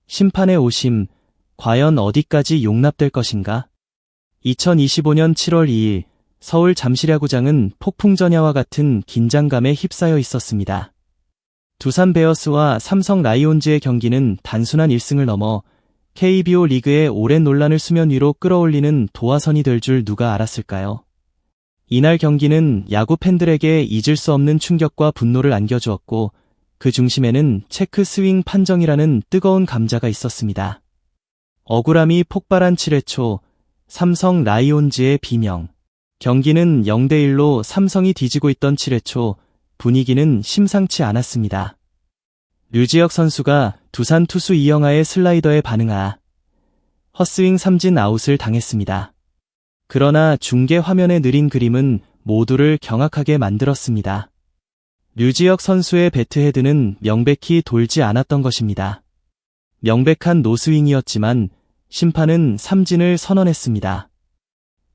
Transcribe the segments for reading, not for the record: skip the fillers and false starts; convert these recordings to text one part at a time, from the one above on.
심판의 오심, 과연 어디까지 용납될 것인가? 2025년 7월 2일 서울 잠실야구장은 폭풍전야와 같은 긴장감에 휩싸여 있었습니다. 두산 베어스와 삼성 라이온즈의 경기는 단순한 1승을 넘어 KBO 리그의 오랜 논란을 수면 위로 끌어올리는 도화선이 될 줄 누가 알았을까요? 이날 경기는 야구 팬들에게 잊을 수 없는 충격과 분노를 안겨주었고 그 중심에는 체크 스윙 판정이라는 뜨거운 감자가 있었습니다. 억울함이 폭발한 7회 초 삼성 라이온즈의 비명. 경기는 0대1로 삼성이 뒤지고 있던 7회 초 분위기는 심상치 않았습니다. 류지혁 선수가 두산 투수 이영하의 슬라이더에 반응하 헛스윙 삼진 아웃을 당했습니다. 그러나 중계 화면에 느린 그림은 모두를 경악하게 만들었습니다. 류지혁 선수의 배트 헤드는 명백히 돌지 않았던 것입니다. 명백한 노스윙이었지만 심판은 삼진을 선언했습니다.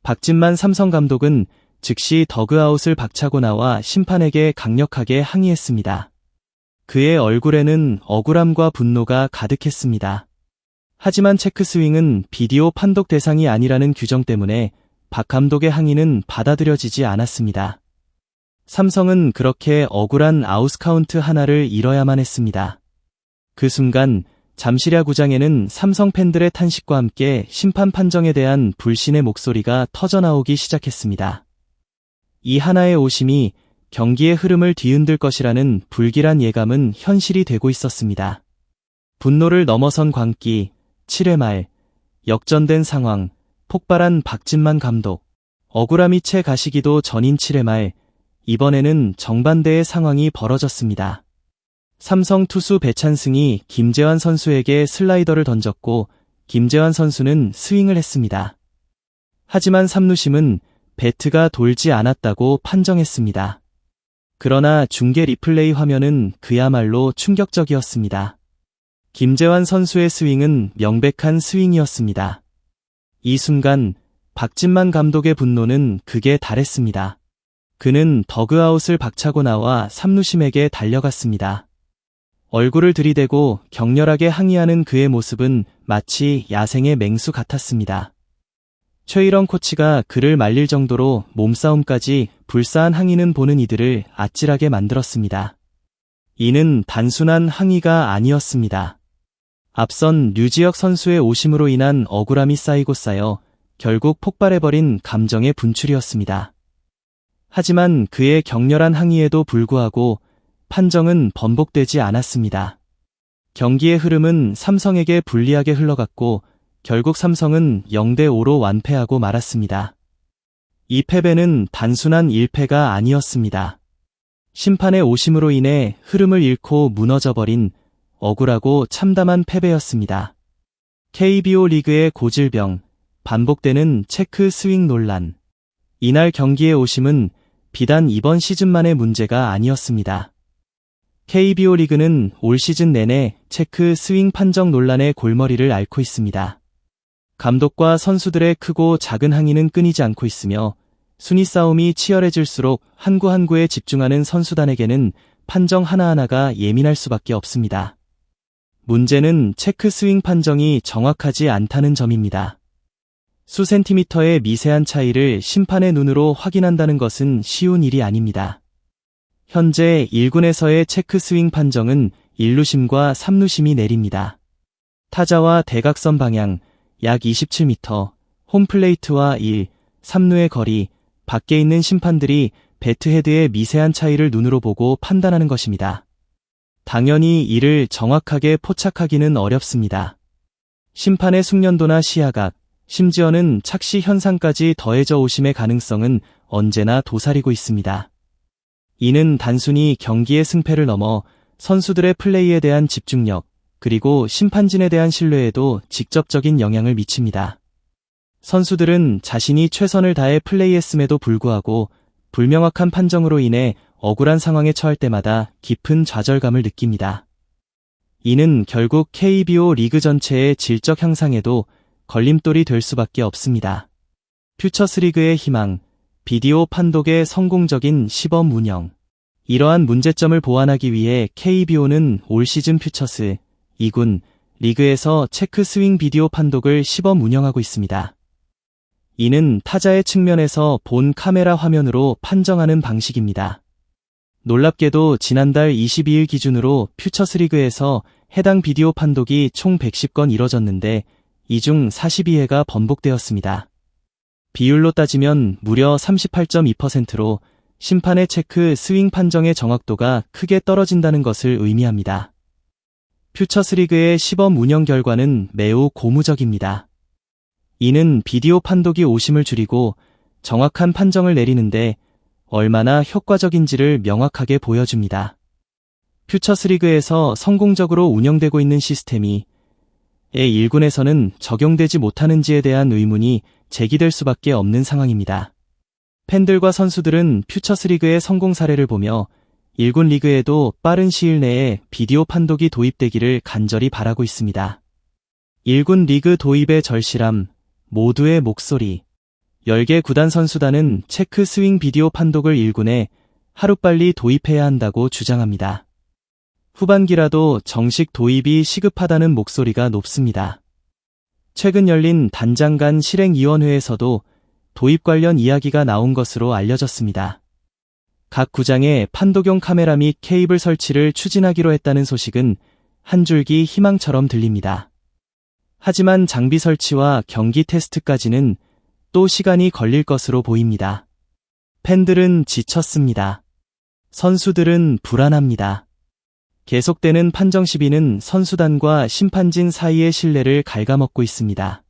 박진만 삼성 감독은 즉시 더그아웃을 박차고 나와 심판에게 강력하게 항의했습니다. 그의 얼굴에는 억울함과 분노가 가득했습니다. 하지만 체크스윙은 비디오 판독 대상이 아니라는 규정 때문에 박 감독의 항의는 받아들여지지 않았습니다. 삼성은 그렇게 억울한 아웃카운트 하나를 잃어야만 했습니다. 그 순간 잠실야구장에는 삼성 팬들의 탄식과 함께 심판 판정에 대한 불신의 목소리가 터져나오기 시작했습니다. 이 하나의 오심이 경기의 흐름을 뒤흔들 것이라는 불길한 예감은 현실이 되고 있었습니다. 분노를 넘어선 광기, 7회 말, 역전된 상황, 폭발한 박진만 감독, 억울함이 채 가시기도 전인 7회 말, 이번에는 정반대의 상황이 벌어졌습니다. 삼성 투수 배찬승이 김재환 선수에게 슬라이더를 던졌고 김재환 선수는 스윙을 했습니다. 하지만 삼루심은 배트가 돌지 않았다고 판정했습니다. 그러나 중계 리플레이 화면은 그야말로 충격적이었습니다. 김재환 선수의 스윙은 명백한 스윙이었습니다. 이 순간 박진만 감독의 분노는 극에 달했습니다. 그는 더그아웃을 박차고 나와 삼루심에게 달려갔습니다. 얼굴을 들이대고 격렬하게 항의하는 그의 모습은 마치 야생의 맹수 같았습니다. 최일원 코치가 그를 말릴 정도로 몸싸움까지 불사한 항의는 보는 이들을 아찔하게 만들었습니다. 이는 단순한 항의가 아니었습니다. 앞선 류지혁 선수의 오심으로 인한 억울함이 쌓이고 쌓여 결국 폭발해버린 감정의 분출이었습니다. 하지만 그의 격렬한 항의에도 불구하고 판정은 번복되지 않았습니다. 경기의 흐름은 삼성에게 불리하게 흘러갔고 결국 삼성은 0대5로 완패하고 말았습니다. 이 패배는 단순한 1패가 아니었습니다. 심판의 오심으로 인해 흐름을 잃고 무너져버린 억울하고 참담한 패배였습니다. KBO 리그의 고질병, 반복되는 체크 스윙 논란. 이날 경기의 오심은 비단 이번 시즌만의 문제가 아니었습니다. KBO 리그는 올 시즌 내내 체크 스윙 판정 논란의 골머리를 앓고 있습니다. 감독과 선수들의 크고 작은 항의는 끊이지 않고 있으며 순위 싸움이 치열해질수록 한 구 한 구에 집중하는 선수단에게는 판정 하나하나가 예민할 수밖에 없습니다. 문제는 체크 스윙 판정이 정확하지 않다는 점입니다. 수 센티미터의 미세한 차이를 심판의 눈으로 확인한다는 것은 쉬운 일이 아닙니다. 현재 1군에서의 체크 스윙 판정은 1루심과 3루심이 내립니다. 타자와 대각선 방향 약 27m, 홈플레이트와 1, 3루의 거리, 밖에 있는 심판들이 배트 헤드의 미세한 차이를 눈으로 보고 판단하는 것입니다. 당연히 이를 정확하게 포착하기는 어렵습니다. 심판의 숙련도나 시야각, 심지어는 착시 현상까지 더해져 오심의 가능성은 언제나 도사리고 있습니다. 이는 단순히 경기의 승패를 넘어 선수들의 플레이에 대한 집중력, 그리고 심판진에 대한 신뢰에도 직접적인 영향을 미칩니다. 선수들은 자신이 최선을 다해 플레이했음에도 불구하고 불명확한 판정으로 인해 억울한 상황에 처할 때마다 깊은 좌절감을 느낍니다. 이는 결국 KBO 리그 전체의 질적 향상에도 걸림돌이 될 수밖에 없습니다. 퓨처스리그의 희망, 비디오 판독의 성공적인 시범 운영. 이러한 문제점을 보완하기 위해 KBO는 올 시즌 퓨처스 2군 리그에서 체크 스윙 비디오 판독을 시범 운영하고 있습니다. 이는 타자의 측면에서 본 카메라 화면으로 판정하는 방식입니다. 놀랍게도 지난달 22일 기준으로 퓨처스 리그에서 해당 비디오 판독이 총 110건 이뤄졌는데 이 중 42회가 번복되었습니다. 비율로 따지면 무려 38.2%로 심판의 체크 스윙 판정의 정확도가 크게 떨어진다는 것을 의미합니다. 퓨처스 리그의 시범 운영 결과는 매우 고무적입니다. 이는 비디오 판독이 오심을 줄이고 정확한 판정을 내리는데 얼마나 효과적인지를 명확하게 보여줍니다. 퓨처스 리그에서 성공적으로 운영되고 있는 시스템이 1군에서는 적용되지 못하는지에 대한 의문이 제기될 수밖에 없는 상황입니다. 팬들과 선수들은 퓨처스 리그의 성공 사례를 보며 1군 리그에도 빠른 시일 내에 비디오 판독이 도입되기를 간절히 바라고 있습니다. 1군 리그 도입의 절실함, 모두의 목소리. 10개 구단 선수단은 체크 스윙 비디오 판독을 1군에 하루빨리 도입해야 한다고 주장합니다. 후반기라도 정식 도입이 시급하다는 목소리가 높습니다. 최근 열린 단장 간 실행위원회에서도 도입 관련 이야기가 나온 것으로 알려졌습니다. 각 구장에 판독용 카메라 및 케이블 설치를 추진하기로 했다는 소식은 한 줄기 희망처럼 들립니다. 하지만 장비 설치와 경기 테스트까지는 또 시간이 걸릴 것으로 보입니다. 팬들은 지쳤습니다. 선수들은 불안합니다. 계속되는 판정 시비는 선수단과 심판진 사이의 신뢰를 갉아먹고 있습니다.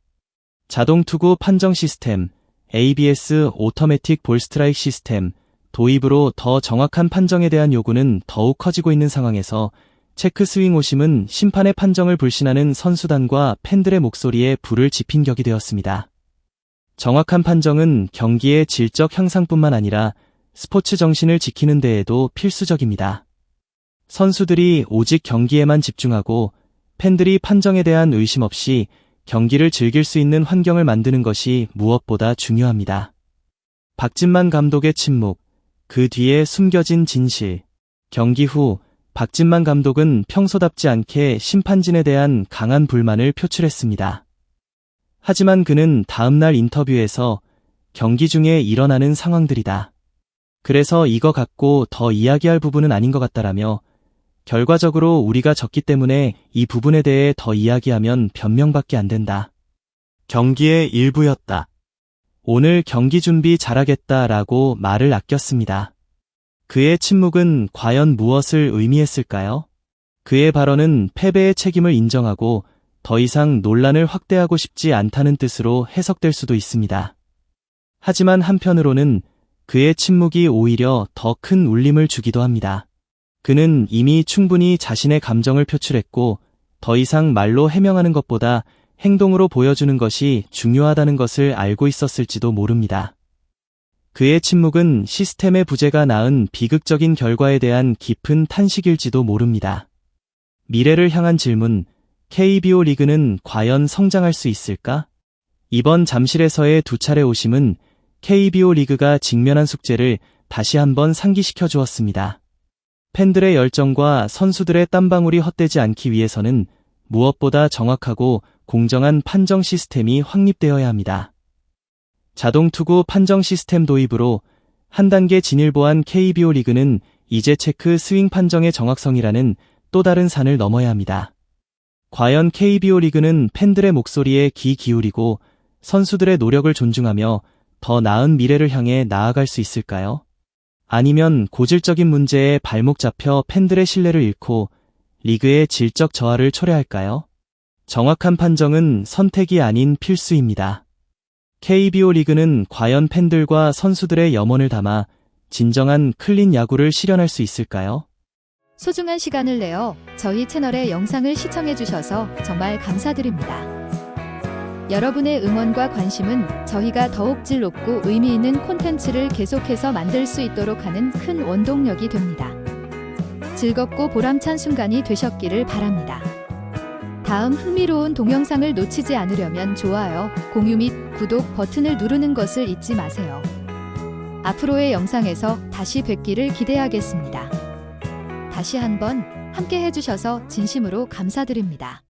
자동 투구 판정 시스템, ABS 오토매틱 볼 스트라이크 시스템 도입으로 더 정확한 판정에 대한 요구는 더욱 커지고 있는 상황에서 체크 스윙 오심은 심판의 판정을 불신하는 선수단과 팬들의 목소리에 불을 지핀 격이 되었습니다. 정확한 판정은 경기의 질적 향상뿐만 아니라 스포츠 정신을 지키는 데에도 필수적입니다. 선수들이 오직 경기에만 집중하고 팬들이 판정에 대한 의심 없이 경기를 즐길 수 있는 환경을 만드는 것이 무엇보다 중요합니다. 박진만 감독의 침묵, 그 뒤에 숨겨진 진실. 경기 후 박진만 감독은 평소답지 않게 심판진에 대한 강한 불만을 표출했습니다. 하지만 그는 다음날 인터뷰에서 경기 중에 일어나는 상황들이다. 그래서 이거 갖고 더 이야기할 부분은 아닌 것 같다라며 결과적으로 우리가 졌기 때문에 이 부분에 대해 더 이야기하면 변명밖에 안 된다. 경기의 일부였다. 오늘 경기 준비 잘하겠다라고 말을 아꼈습니다. 그의 침묵은 과연 무엇을 의미했을까요? 그의 발언은 패배의 책임을 인정하고 더 이상 논란을 확대하고 싶지 않다는 뜻으로 해석될 수도 있습니다. 하지만 한편으로는 그의 침묵이 오히려 더 큰 울림을 주기도 합니다. 그는 이미 충분히 자신의 감정을 표출했고 더 이상 말로 해명하는 것보다 행동으로 보여주는 것이 중요하다는 것을 알고 있었을지도 모릅니다. 그의 침묵은 시스템의 부재가 낳은 비극적인 결과에 대한 깊은 탄식일지도 모릅니다. 미래를 향한 질문, KBO 리그는 과연 성장할 수 있을까? 이번 잠실에서의 두 차례 오심은 KBO 리그가 직면한 숙제를 다시 한번 상기시켜 주었습니다. 팬들의 열정과 선수들의 땀방울이 헛되지 않기 위해서는 무엇보다 정확하고 공정한 판정 시스템이 확립되어야 합니다. 자동 투구 판정 시스템 도입으로 한 단계 진일보한 KBO 리그는 이제 체크 스윙 판정의 정확성이라는 또 다른 산을 넘어야 합니다. 과연 KBO 리그는 팬들의 목소리에 귀 기울이고 선수들의 노력을 존중하며 더 나은 미래를 향해 나아갈 수 있을까요? 아니면 고질적인 문제에 발목 잡혀 팬들의 신뢰를 잃고 리그의 질적 저하를 초래할까요? 정확한 판정은 선택이 아닌 필수입니다. KBO 리그는 과연 팬들과 선수들의 염원을 담아 진정한 클린 야구를 실현할 수 있을까요? 소중한 시간을 내어 저희 채널의 영상을 시청해주셔서 정말 감사드립니다. 여러분의 응원과 관심은 저희가 더욱 질 높고 의미 있는 콘텐츠를 계속해서 만들 수 있도록 하는 큰 원동력이 됩니다. 즐겁고 보람찬 순간이 되셨기를 바랍니다. 다음 흥미로운 동영상을 놓치지 않으려면 좋아요, 공유 및 구독 버튼을 누르는 것을 잊지 마세요. 앞으로의 영상에서 다시 뵙기를 기대하겠습니다. 다시 한번 함께 해주셔서 진심으로 감사드립니다.